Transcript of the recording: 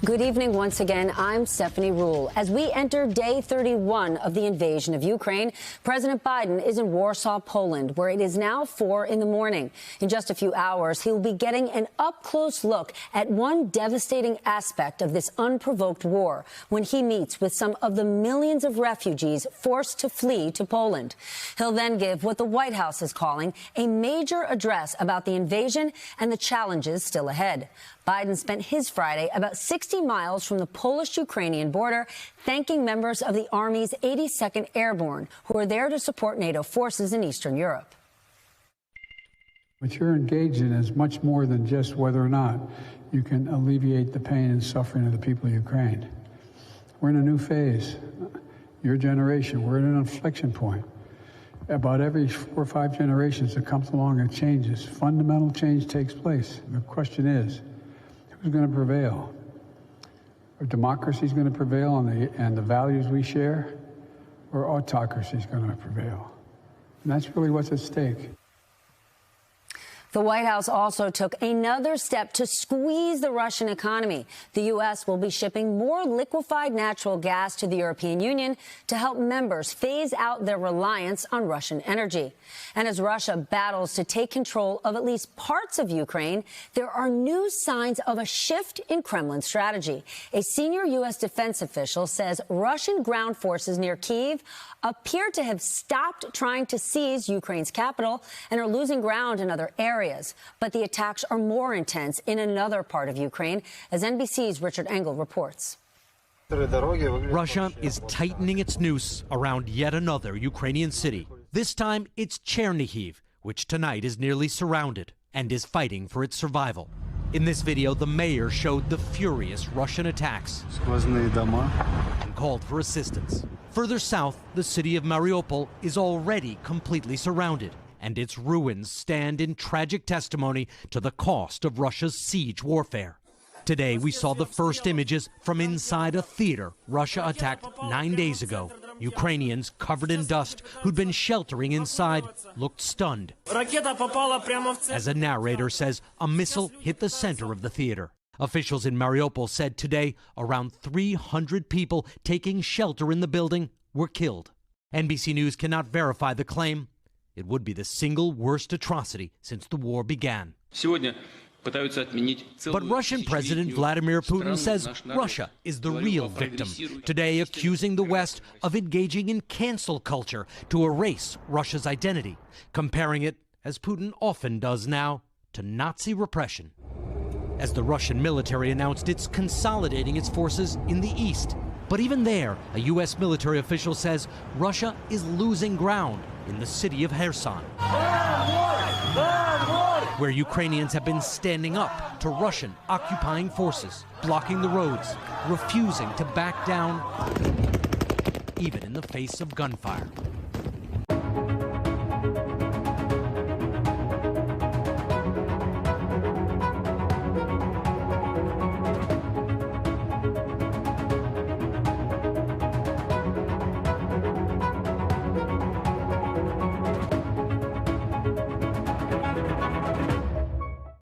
Good evening once again. I'm Stephanie Ruhle. As we enter day 31 of the invasion of Ukraine, President Biden is in Warsaw, Poland, where it is now 4 in the morning. In just a few hours, he will be getting an up-close look at one devastating aspect of this unprovoked war when he meets with some of the millions of refugees forced to flee to Poland. He'll then give what the White House is calling a major address about the invasion and the challenges still ahead. Biden spent his Friday about 60 miles from the Polish-Ukrainian border, thanking members of the Army's 82nd Airborne, who are there to support NATO forces in Eastern Europe. What you're engaged in is much more than just whether or not you can alleviate the pain and suffering of the people of Ukraine. We're in a new phase. Your generation, we're at an inflection point. About every 4 or 5 generations that comes along and changes, fundamental change takes place. The question is, who's going to prevail? Are democracies going to prevail and the values we share, or autocracy is going to prevail? And that's really what's at stake. The White House also took another step to squeeze the Russian economy. The U.S. will be shipping more liquefied natural gas to the European Union to help members phase out their reliance on Russian energy. And as Russia battles to take control of at least parts of Ukraine, there are new signs of a shift in Kremlin strategy. A senior U.S. defense official says Russian ground forces near Kyiv appear to have stopped trying to seize Ukraine's capital and are losing ground in other areas. But the attacks are more intense in another part of Ukraine, as NBC's Richard Engel reports. Russia is tightening its noose around yet another Ukrainian city. This time, it's Chernihiv, which tonight is nearly surrounded and is fighting for its survival. In this video, the mayor showed the furious Russian attacks and called for assistance. Further south, the city of Mariupol is already completely surrounded, and its ruins stand in tragic testimony to the cost of Russia's siege warfare. Today, we saw the first images from inside a theater Russia attacked 9 days ago. Ukrainians covered in dust who'd been sheltering inside looked stunned. As a narrator says, a missile hit the center of the theater. Officials in Mariupol said today around 300 people taking shelter in the building were killed. NBC News cannot verify the claim. It would be the single worst atrocity since the war began. But Russian President Vladimir Putin says Russia is the real victim, today accusing the West of engaging in cancel culture to erase Russia's identity, comparing it, as Putin often does now, to Nazi repression. As the Russian military announced it's consolidating its forces in the east. But even there, a U.S. military official says Russia is losing ground in the city of Kherson, where Ukrainians have been standing up to Russian occupying forces, blocking the roads, refusing to back down, even in the face of gunfire.